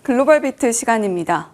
글로벌 비트 시간입니다.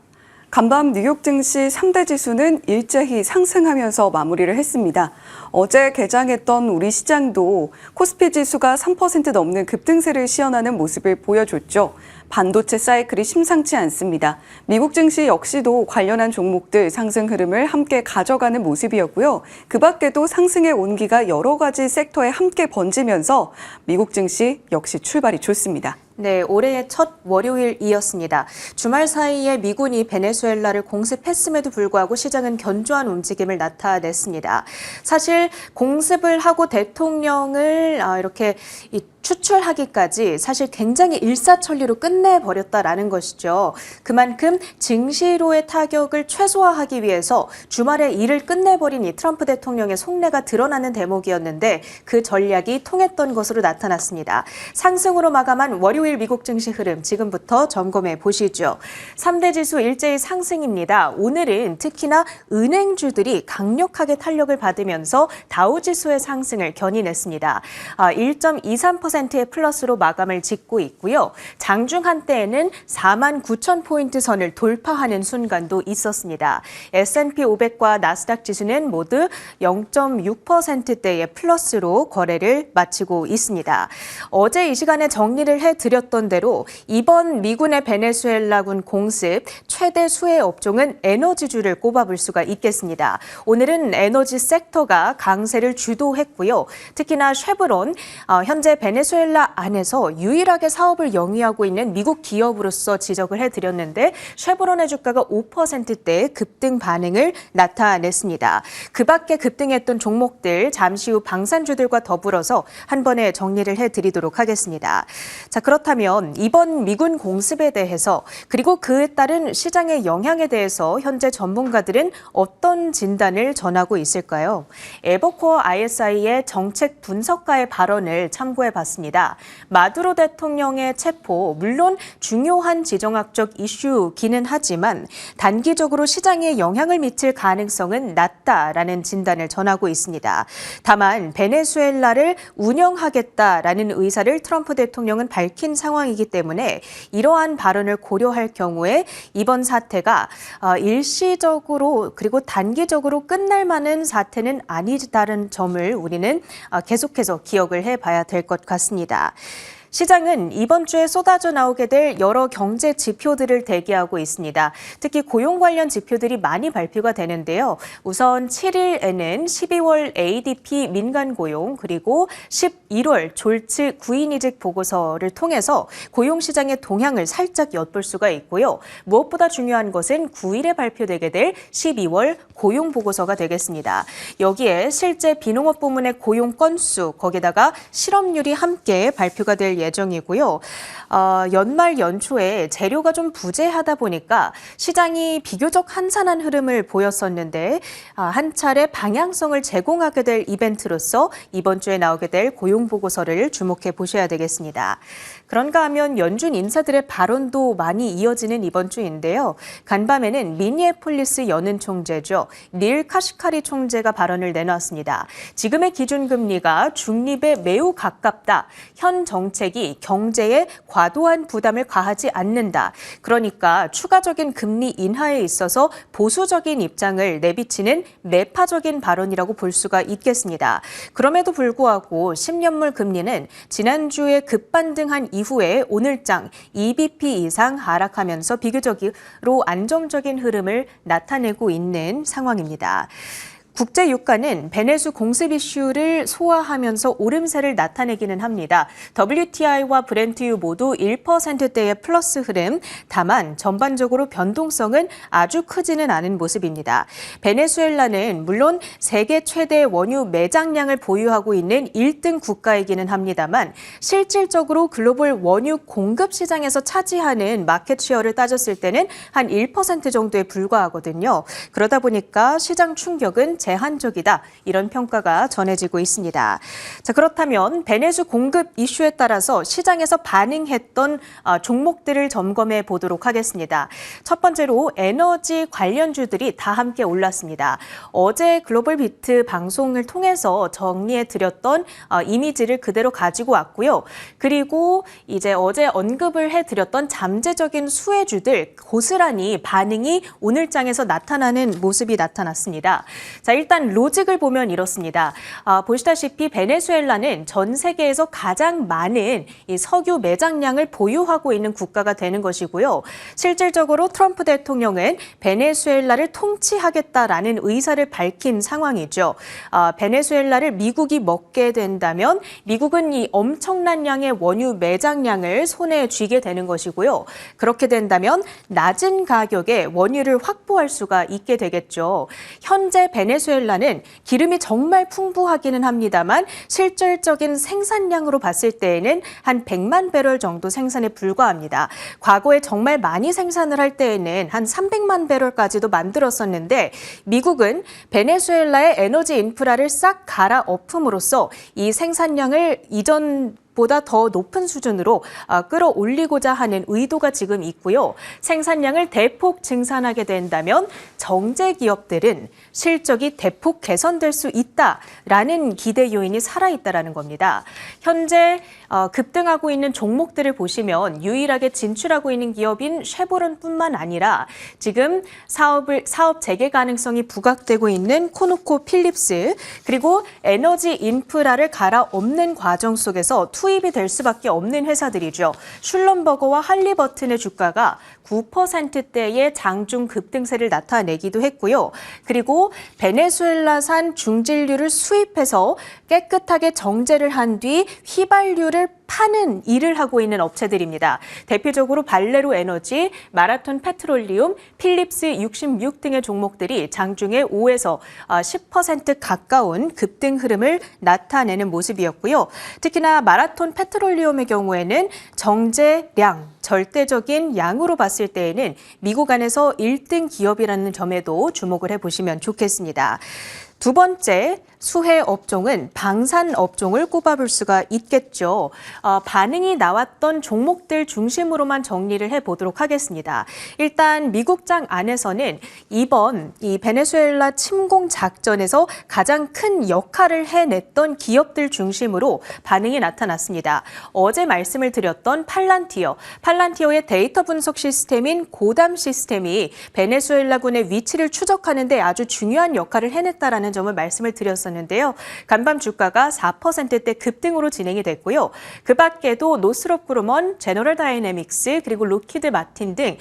간밤 뉴욕 증시 3대 지수는 일제히 상승하면서 마무리를 했습니다. 어제 개장했던 우리 시장도 코스피 지수가 3% 넘는 급등세를 시현하는 모습을 보여줬죠. 반도체 사이클이 심상치 않습니다. 미국 증시 역시도 관련한 종목들 상승 흐름을 함께 가져가는 모습이었고요. 그 밖에도 상승의 온기가 여러 가지 섹터에 함께 번지면서 미국 증시 역시 출발이 좋습니다. 네, 올해의 첫 월요일이었습니다. 주말 사이에 미군이 베네수엘라를 공습했음에도 불구하고 시장은 견조한 움직임을 나타냈습니다. 사실 공습을 하고 대통령을 이렇게 추출하기까지 사실 굉장히 일사천리로 끝내버렸다라는 것이죠. 그만큼 증시로의 타격을 최소화하기 위해서 주말에 일을 끝내버린 이 트럼프 대통령의 속내가 드러나는 대목이었는데 그 전략이 통했던 것으로 나타났습니다. 상승으로 마감한 월요일 미국 증시 흐름 지금부터 점검해 보시죠. 3대 지수 일제히 상승입니다. 오늘은 특히나 은행주들이 강력하게 탄력을 받으면서 다우지수의 상승을 견인했습니다. 1.23%의 플러스로 마감을 짓고 있고요. 장중 한때에는 49,000포인트 선을 돌파하는 순간도 있었습니다. S&P 500과 나스닥 지수는 모두 0.6%대의 플러스로 거래를 마치고 있습니다. 어제 이 시간에 정리를 해드렸던 대로 이번 미군의 베네수엘라군 공습 최대 수혜 업종은 에너지주를 꼽아볼 수가 있겠습니다. 오늘은 에너지 섹터가 강세를 주도했고요. 특히나 쉐브론, 현재 베네수엘라 안에서 유일하게 사업을 영위하고 있는 미국 기업으로서 지적을 해드렸는데 쉐브론의 주가가 5%대의 급등 반응을 나타냈습니다. 그 밖에 급등했던 종목들 잠시 후 방산주들과 더불어서 한 번에 정리를 해드리도록 하겠습니다. 자, 그렇다면 이번 미군 공습에 대해서 그리고 그에 따른 시장의 영향에 대해서 현재 전문가들은 어떤 진단을 전하고 있을까요? 에버코어 ISI의 정책 분석가의 발언을 참고해봤습니다. 마두로 대통령의 체포, 물론 중요한 지정학적 이슈기는 하지만 단기적으로 시장에 영향을 미칠 가능성은 낮다라는 진단을 전하고 있습니다. 다만 베네수엘라를 운영하겠다라는 의사를 트럼프 대통령은 밝힌 상황이기 때문에 이러한 발언을 고려할 경우에 이번 사태가 일시적으로 그리고 단기적으로 끝날 만한 사태는 아니다라는 점을 우리는 계속해서 기억을 해봐야 될 것 같습니다. 시장은 이번 주에 쏟아져 나오게 될 여러 경제 지표들을 대기하고 있습니다. 특히 고용 관련 지표들이 많이 발표가 되는데요. 우선 7일에는 12월 ADP 민간 고용 그리고 11월 졸츠 구인이직 보고서를 통해서 고용 시장의 동향을 살짝 엿볼 수가 있고요. 무엇보다 중요한 것은 9일에 발표되게 될 12월 고용 보고서가 되겠습니다. 여기에 실제 비농업 부문의 고용 건수, 거기다가 실업률이 함께 발표가 될 예정이고요. 연말 연초에 재료가 좀 부재하다 보니까 시장이 비교적 한산한 흐름을 보였었는데 한 차례 방향성을 제공하게 될 이벤트로서 이번 주에 나오게 될 고용 보고서를 주목해 보셔야 되겠습니다. 그런가 하면 연준 인사들의 발언도 많이 이어지는 이번 주인데요. 간밤에는 미니애폴리스 연은 총재죠. 닐 카시카리 총재가 발언을 내놨습니다. 지금의 기준금리가 중립에 매우 가깝다. 현 정책이 경제에 과도한 부담을 가하지 않는다. 그러니까 추가적인 금리 인하에 있어서 보수적인 입장을 내비치는 매파적인 발언이라고 볼 수가 있겠습니다. 그럼에도 불구하고 10년물 금리는 지난주에 급반등한 이후에 오늘장 2bp 이상 하락하면서 비교적으로 안정적인 흐름을 나타내고 있는 상황입니다. 국제 유가는 베네수 공습 이슈를 소화하면서 오름세를 나타내기는 합니다. WTI와 브렌트유 모두 1%대의 플러스 흐름, 다만 전반적으로 변동성은 아주 크지는 않은 모습입니다. 베네수엘라는 물론 세계 최대 원유 매장량을 보유하고 있는 1등 국가이기는 합니다만 실질적으로 글로벌 원유 공급 시장에서 차지하는 마켓 쉐어를 따졌을 때는 한 1% 정도에 불과하거든요. 그러다 보니까 시장 충격은 제한적이다. 이런 평가가 전해지고 있습니다. 자, 그렇다면 베네수 공급 이슈에 따라서 시장에서 반응했던 종목들을 점검해 보도록 하겠습니다. 첫 번째로 에너지 관련주들이 다 함께 올랐습니다. 어제 글로벌 비트 방송을 통해서 정리해 드렸던 이미지를 그대로 가지고 왔고요. 그리고 이제 어제 언급을 해드렸던 잠재적인 수혜주들 고스란히 반응이 오늘장에서 나타나는 모습이 나타났습니다. 자, 일단 로직을 보면 이렇습니다. 보시다시피 베네수엘라는 전 세계에서 가장 많은 이 석유 매장량을 보유하고 있는 국가가 되는 것이고요. 실질적으로 트럼프 대통령은 베네수엘라를 통치하겠다라는 의사를 밝힌 상황이죠. 베네수엘라를 미국이 먹게 된다면 미국은 이 엄청난 양의 원유 매장량을 손에 쥐게 되는 것이고요. 그렇게 된다면 낮은 가격에 원유를 확보할 수가 있게 되겠죠. 현재 베네수엘라는 기름이 정말 풍부하기는 합니다만 실질적인 생산량으로 봤을 때에는 한 100만 배럴 정도 생산에 불과합니다. 과거에 정말 많이 생산을 할 때에는 한 300만 배럴까지도 만들었었는데 미국은 베네수엘라의 에너지 인프라를 싹 갈아엎음으로써 이 생산량을 이전보다 더 높은 수준으로 끌어올리고자 하는 의도가 지금 있고요. 생산량을 대폭 증산하게 된다면 정제 기업들은 실적이 대폭 개선될 수 있다라는 기대 요인이 살아있다라는 겁니다. 현재 급등하고 있는 종목들을 보시면 유일하게 진출하고 있는 기업인 쉐보론뿐만 아니라 지금 사업 재개 가능성이 부각되고 있는 코노코 필립스 그리고 에너지 인프라를 갈아엎는 과정 속에서 투입이 될 수밖에 없는 회사들이죠. 슐럼버거와 할리버튼의 주가가 9%대의 장중 급등세를 나타내기도 했고요. 그리고 베네수엘라산 중진류를 수입해서 깨끗하게 정제를 한 뒤 휘발유를 파는 일을 하고 있는 업체들입니다. 대표적으로 발레로 에너지, 마라톤 페트롤리움, 필립스 66 등의 종목들이 장중에 5에서 10% 가까운 급등 흐름을 나타내는 모습이었고요. 특히나 마라톤 페트롤리움의 경우에는 정제량, 절대적인 양으로 봤을 때에는 미국 안에서 1등 기업이라는 점에도 주목을 해보시면 좋겠습니다. 두 번째, 수혜 업종은 방산 업종을 꼽아볼 수가 있겠죠. 반응이 나왔던 종목들 중심으로만 정리를 해보도록 하겠습니다. 일단 미국장 안에서는 이번 이 베네수엘라 침공 작전에서 가장 큰 역할을 해냈던 기업들 중심으로 반응이 나타났습니다. 어제 말씀을 드렸던 팔란티어의 데이터 분석 시스템인 고담 시스템이 베네수엘라군의 위치를 추적하는 데 아주 중요한 역할을 해냈다라는 점을 말씀을 드렸었는데요. 간밤 주가가 4%대 급등으로 진행이 됐고요. 그 밖에도 노스롭 그루먼, 제너럴 다이내믹스, 그리고 로키드 마틴 등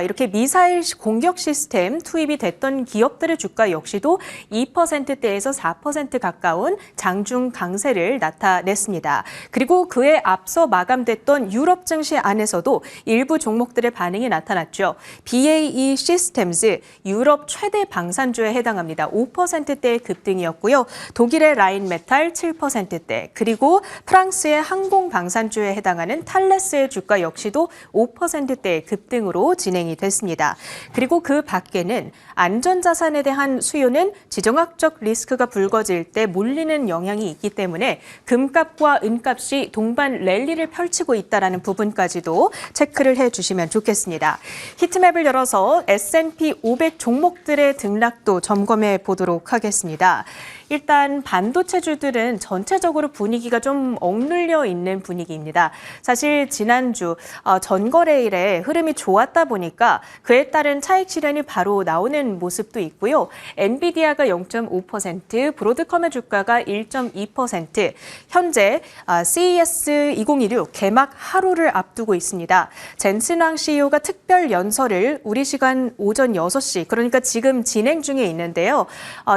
이렇게 미사일 공격 시스템 투입이 됐던 기업들의 주가 역시도 2%대에서 4% 가까운 장중 강세를 나타냈습니다. 그리고 그에 앞서 마감됐던 유럽 증시 안에서도 일부 종목들의 반응이 나타났죠. BAE 시스템즈, 유럽 최대 방산주에 해당합니다. 5%대의 급등이었고요. 독일의 라인메탈 7%대, 그리고 프랑스의 항공방산주에 해당하는 탈레스의 주가 역시도 5%대의 급등으로 진행이 됐습니다. 그리고 그 밖에는 안전자산에 대한 수요는 지정학적 리스크가 불거질 때 몰리는 영향이 있기 때문에 금값과 은값이 동반 랠리를 펼치고 있다는 부분까지도 체크를 해주시면 좋겠습니다. 히트맵을 열어서 S&P 500 종목들의 등락도 점검해 보도록 하겠습니다. 일단 반도체주들은 전체적으로 분위기가 좀 억눌려 있는 분위기입니다. 사실 지난주 전거래일에 흐름이 좋았다 보니까 그에 따른 차익 실현이 바로 나오는 모습도 있고요. 엔비디아가 0.5%, 브로드컴의 주가가 1.2%, 현재 CES 2016 개막 하루를 앞두고 있습니다. 젠슨왕 CEO가 특별 연설을 우리 시간 오전 6시, 그러니까 지금 진행 중에 있는데요.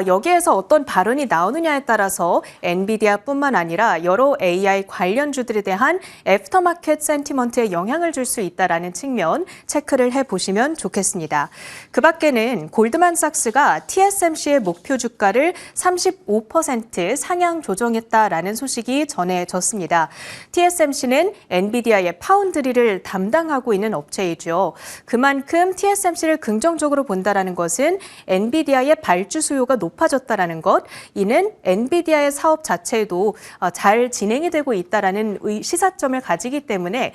여기에서 어떤 발언이 나오느냐에 따라서 엔비디아뿐만 아니라 여러 AI 관련주들에 대한 애프터마켓 센티먼트에 영향을 줄 수 있다는 측면 체크를 해보시면 좋겠습니다. 그 밖에는 골드만삭스가 TSMC의 목표 주가를 35% 상향 조정했다라는 소식이 전해졌습니다. TSMC는 엔비디아의 파운드리를 담당하고 있는 업체이죠. 그만큼 TSMC를 긍정적으로 본다라는 것은 엔비디아의 발주 수요가 높아졌다. 있었다라는 것, 이는 엔비디아의 사업 자체도 잘 진행이 되고 있다라는 시사점을 가지기 때문에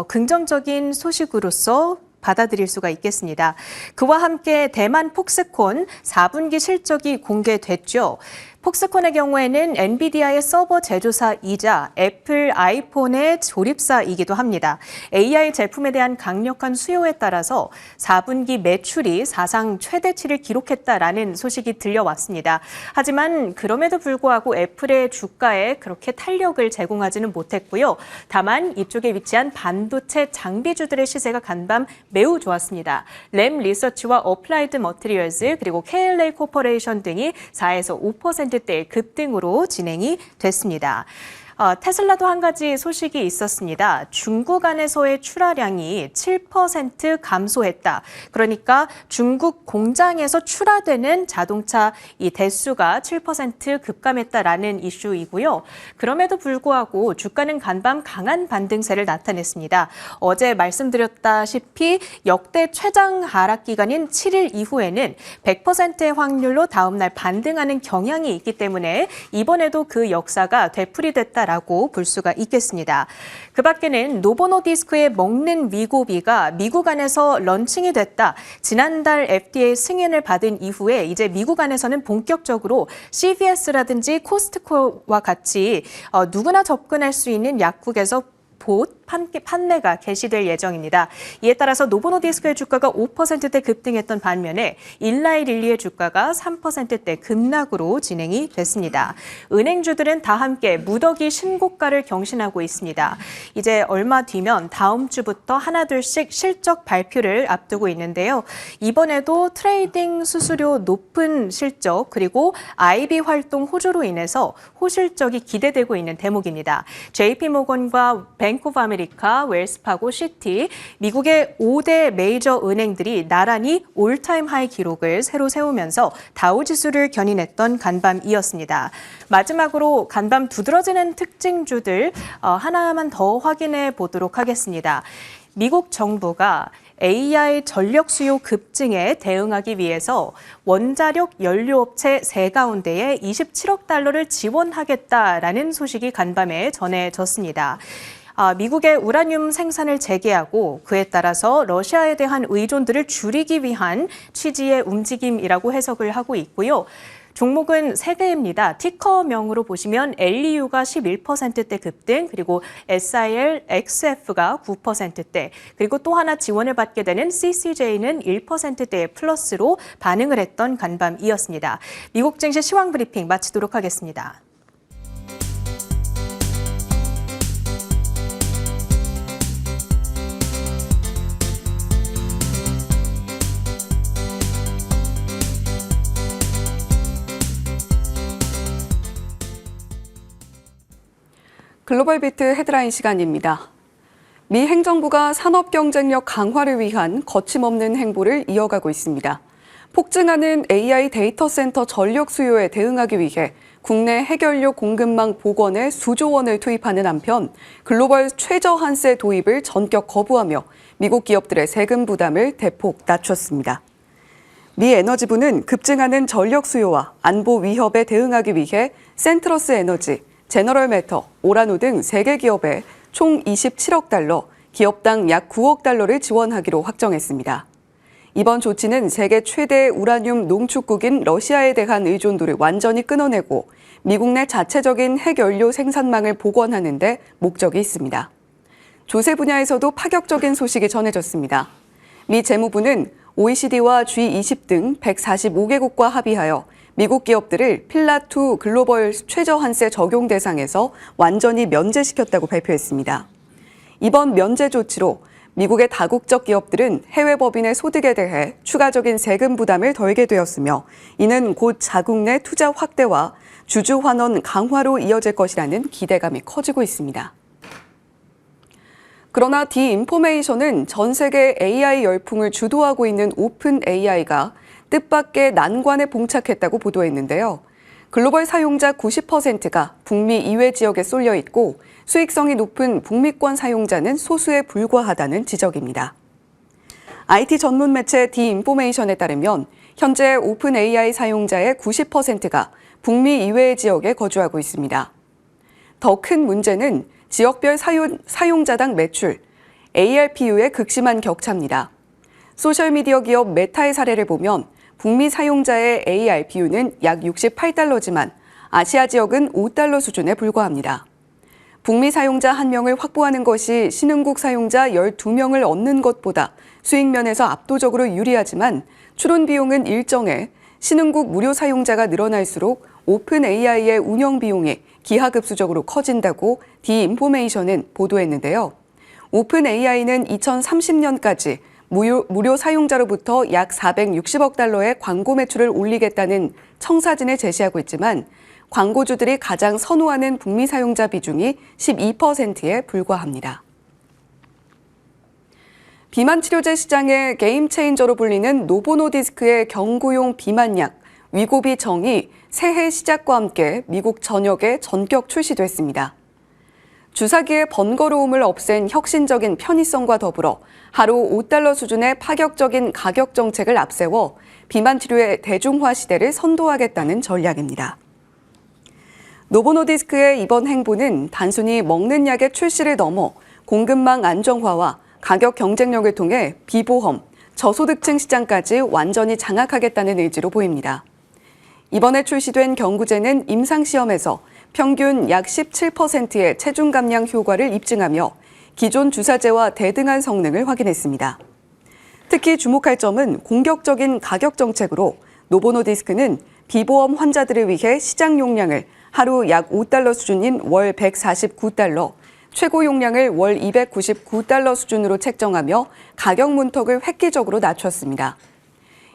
긍정적인 소식으로서 받아들일 수가 있겠습니다. 그와 함께 대만 폭스콘 4분기 실적이 공개됐죠. 폭스콘의 경우에는 엔비디아의 서버 제조사이자 애플 아이폰의 조립사이기도 합니다. AI 제품에 대한 강력한 수요에 따라서 4분기 매출이 사상 최대치를 기록했다라는 소식이 들려왔습니다. 하지만 그럼에도 불구하고 애플의 주가에 그렇게 탄력을 제공하지는 못했고요. 다만 이쪽에 위치한 반도체 장비주들의 시세가 간밤 매우 좋았습니다. 램 리서치와 어플라이드 머티리얼즈 그리고 KLA 코퍼레이션 등이 4에서 5%대의 급등으로 진행이 됐습니다. 테슬라도 한 가지 소식이 있었습니다. 중국 안에서의 출하량이 7% 감소했다. 그러니까 중국 공장에서 출하되는 자동차 이 대수가 7% 급감했다라는 이슈이고요. 그럼에도 불구하고 주가는 간밤 강한 반등세를 나타냈습니다. 어제 말씀드렸다시피 역대 최장 하락 기간인 7일 이후에는 100%의 확률로 다음 날 반등하는 경향이 있기 때문에 이번에도 그 역사가 되풀이됐다라고 볼 수가 있겠습니다. 그 밖에는 노보노디스크의 먹는 미고비가 미국 안에서 런칭이 됐다. 지난달 FDA 승인을 받은 이후에 이제 미국 안에서는 본격적으로 CVS라든지 코스트코와 같이 누구나 접근할 수 있는 약국에서 곧 판매가 개시될 예정입니다. 이에 따라서 노보노디스크의 주가가 5%대 급등했던 반면에 일라이 릴리의 주가가 3%대 급락으로 진행이 됐습니다. 은행주들은 다 함께 무더기 신고가를 경신하고 있습니다. 이제 얼마 뒤면 다음 주부터 하나둘씩 실적 발표를 앞두고 있는데요. 이번에도 트레이딩 수수료 높은 실적 그리고 IB 활동 호조로 인해서 호실적이 기대되고 있는 대목입니다. JP모건과 뱅크 오브 아메리카, 웰스파고, 시티, 미국의 5대 메이저 은행들이 나란히 올타임 하이 기록을 새로 세우면서 다우지수를 견인했던 간밤이었습니다. 마지막으로 간밤 두드러지는 특징주들 하나만 더 확인해 보도록 하겠습니다. 미국 정부가 AI 전력 수요 급증에 대응하기 위해서 원자력 연료업체 3가운데에 27억 달러를 지원하겠다라는 소식이 간밤에 전해졌습니다. 미국의 우라늄 생산을 재개하고 그에 따라서 러시아에 대한 의존들을 줄이기 위한 취지의 움직임이라고 해석을 하고 있고요. 종목은 3개입니다. 티커명으로 보시면 LEU가 11%대 급등, 그리고 SIL, XF가 9%대, 그리고 또 하나 지원을 받게 되는 CCJ는 1%대의 플러스로 반응을 했던 간밤이었습니다. 미국 증시 시황 브리핑 마치도록 하겠습니다. 글로벌 비트 헤드라인 시간입니다. 미 행정부가 산업 경쟁력 강화를 위한 거침없는 행보를 이어가고 있습니다. 폭증하는 AI 데이터 센터 전력 수요에 대응하기 위해 국내 해결료 공급망 복원에 수조 원을 투입하는 한편 글로벌 최저 한세 도입을 전격 거부하며 미국 기업들의 세금 부담을 대폭 낮췄습니다. 미 에너지부는 급증하는 전력 수요와 안보 위협에 대응하기 위해 센트러스 에너지, 제너럴 매터, 오라노 등 3개 기업에 총 27억 달러, 기업당 약 9억 달러를 지원하기로 확정했습니다. 이번 조치는 세계 최대 우라늄 농축국인 러시아에 대한 의존도를 완전히 끊어내고 미국 내 자체적인 핵연료 생산망을 복원하는 데 목적이 있습니다. 조세 분야에서도 파격적인 소식이 전해졌습니다. 미 재무부는 OECD와 G20 등 145개국과 합의하여 미국 기업들을 필라2 글로벌 최저한세 적용 대상에서 완전히 면제시켰다고 발표했습니다. 이번 면제 조치로 미국의 다국적 기업들은 해외 법인의 소득에 대해 추가적인 세금 부담을 덜게 되었으며 이는 곧 자국 내 투자 확대와 주주 환원 강화로 이어질 것이라는 기대감이 커지고 있습니다. 그러나 디인포메이션은 전 세계 AI 열풍을 주도하고 있는 오픈 AI가 뜻밖의 난관에 봉착했다고 보도했는데요. 글로벌 사용자 90%가 북미 이외 지역에 쏠려 있고 수익성이 높은 북미권 사용자는 소수에 불과하다는 지적입니다. IT 전문 매체 디인포메이션에 따르면 현재 오픈 AI 사용자의 90%가 북미 이외의 지역에 거주하고 있습니다. 더 큰 문제는 지역별 사용자당 매출, ARPU의 극심한 격차입니다. 소셜미디어 기업 메타의 사례를 보면 북미 사용자의 ARPU는 약 68달러지만 아시아 지역은 5달러 수준에 불과합니다. 북미 사용자 1명을 확보하는 것이 신흥국 사용자 12명을 얻는 것보다 수익 면에서 압도적으로 유리하지만 추론 비용은 일정해 신흥국 무료 사용자가 늘어날수록 오픈 AI의 운영 비용이 기하급수적으로 커진다고 디인포메이션은 보도했는데요. 오픈 AI는 2030년까지 무료 사용자로부터 약 460억 달러의 광고 매출을 올리겠다는 청사진을 제시하고 있지만 광고주들이 가장 선호하는 북미 사용자 비중이 12%에 불과합니다. 비만 치료제 시장의 게임 체인저로 불리는 노보노디스크의 경구용 비만약 위고비 정이 새해 시작과 함께 미국 전역에 전격 출시됐습니다. 주사기의 번거로움을 없앤 혁신적인 편의성과 더불어 하루 5달러 수준의 파격적인 가격 정책을 앞세워 비만 치료의 대중화 시대를 선도하겠다는 전략입니다. 노보노디스크의 이번 행보는 단순히 먹는 약의 출시를 넘어 공급망 안정화와 가격 경쟁력을 통해 비보험, 저소득층 시장까지 완전히 장악하겠다는 의지로 보입니다. 이번에 출시된 경구제는 임상시험에서 평균 약 17%의 체중 감량 효과를 입증하며 기존 주사제와 대등한 성능을 확인했습니다. 특히 주목할 점은 공격적인 가격 정책으로 노보노디스크는 비보험 환자들을 위해 시장 용량을 하루 약 5달러 수준인 월 149달러, 최고 용량을 월 299달러 수준으로 책정하며 가격 문턱을 획기적으로 낮췄습니다.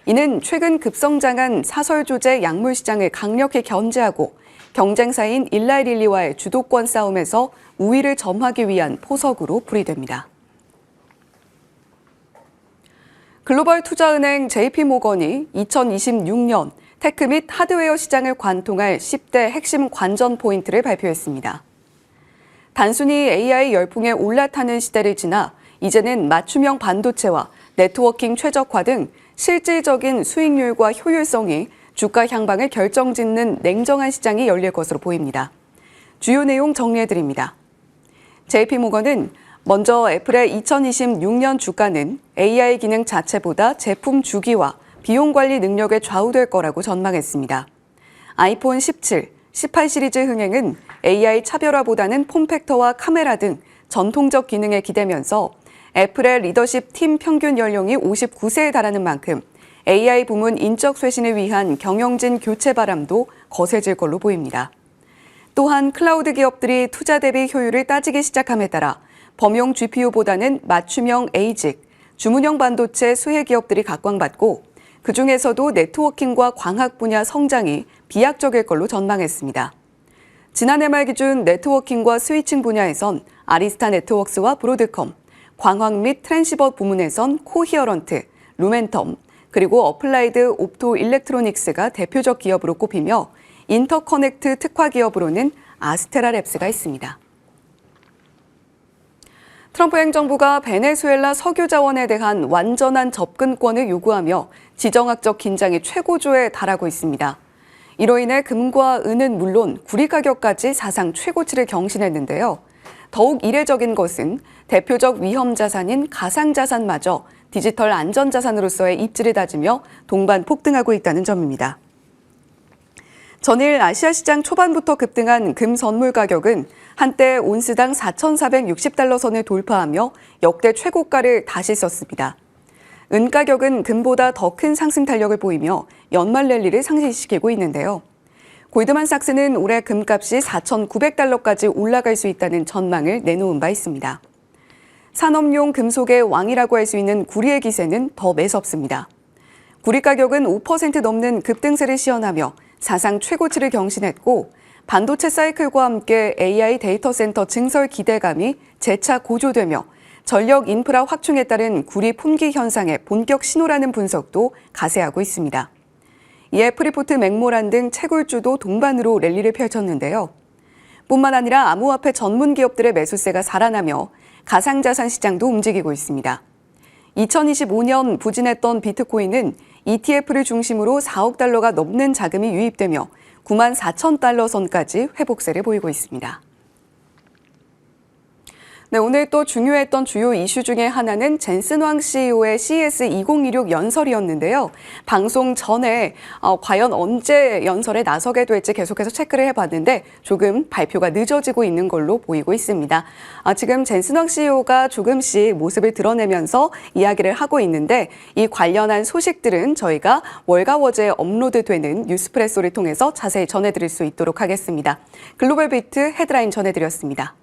이는 최근 급성장한 사설조제 약물 시장을 강력히 견제하고 경쟁사인 일라이릴리와의 주도권 싸움에서 우위를 점하기 위한 포석으로 풀이됩니다. 글로벌 투자은행 JP모건이 2026년 테크 및 하드웨어 시장을 관통할 10대 핵심 관전 포인트를 발표했습니다. 단순히 AI 열풍에 올라타는 시대를 지나 이제는 맞춤형 반도체와 네트워킹 최적화 등 실질적인 수익률과 효율성이 주가 향방을 결정짓는 냉정한 시장이 열릴 것으로 보입니다. 주요 내용 정리해드립니다. JP모건은 먼저 애플의 2026년 주가는 AI 기능 자체보다 제품 주기와 비용 관리 능력에 좌우될 거라고 전망했습니다. 아이폰 17, 18 시리즈 흥행은 AI 차별화보다는 폼팩터와 카메라 등 전통적 기능에 기대면서 애플의 리더십 팀 평균 연령이 59세에 달하는 만큼 AI 부문 인적 쇄신을 위한 경영진 교체 바람도 거세질 걸로 보입니다. 또한 클라우드 기업들이 투자 대비 효율을 따지기 시작함에 따라 범용 GPU보다는 맞춤형 ASIC, 주문형 반도체 수혜 기업들이 각광받고 그중에서도 네트워킹과 광학 분야 성장이 비약적일 걸로 전망했습니다. 지난해 말 기준 네트워킹과 스위칭 분야에선 아리스타 네트워크스와 브로드컴, 광학 및 트랜시버 부문에선 코히어런트, 루멘텀, 그리고 어플라이드 옵토 일렉트로닉스가 대표적 기업으로 꼽히며 인터커넥트 특화 기업으로는 아스테라랩스가 있습니다. 트럼프 행정부가 베네수엘라 석유 자원에 대한 완전한 접근권을 요구하며 지정학적 긴장이 최고조에 달하고 있습니다. 이로 인해 금과 은은 물론 구리 가격까지 사상 최고치를 경신했는데요. 더욱 이례적인 것은 대표적 위험 자산인 가상자산마저 디지털 안전자산으로서의 입지를 다지며 동반 폭등하고 있다는 점입니다. 전일 아시아 시장 초반부터 급등한 금 선물 가격은 한때 온스당 4,460달러 선을 돌파하며 역대 최고가를 다시 썼습니다. 은 가격은 금보다 더 큰 상승 탄력을 보이며 연말 랠리를 상쇄시키고 있는데요. 골드만삭스는 올해 금값이 4,900달러까지 올라갈 수 있다는 전망을 내놓은 바 있습니다. 산업용 금속의 왕이라고 할 수 있는 구리의 기세는 더 매섭습니다. 구리 가격은 5% 넘는 급등세를 시현하며 사상 최고치를 경신했고 반도체 사이클과 함께 AI 데이터 센터 증설 기대감이 재차 고조되며 전력 인프라 확충에 따른 구리 품귀 현상의 본격 신호라는 분석도 가세하고 있습니다. 이에 프리포트 맥모란 등 채굴주도 동반으로 랠리를 펼쳤는데요. 뿐만 아니라 암호화폐 전문 기업들의 매수세가 살아나며 가상자산 시장도 움직이고 있습니다. 2025년 부진했던 비트코인은 ETF를 중심으로 4억 달러가 넘는 자금이 유입되며 9만 4천 달러 선까지 회복세를 보이고 있습니다. 네, 오늘 또 중요했던 주요 이슈 중에 하나는 젠슨 황 CEO의 CES 2026 연설이었는데요. 방송 전에 과연 언제 연설에 나서게 될지 계속해서 체크를 해봤는데 조금 발표가 늦어지고 있는 걸로 보이고 있습니다. 지금 젠슨 황 CEO가 조금씩 모습을 드러내면서 이야기를 하고 있는데 이 관련한 소식들은 저희가 월가워즈에 업로드되는 뉴스프레소를 통해서 자세히 전해드릴 수 있도록 하겠습니다. 글로벌 비트 헤드라인 전해드렸습니다.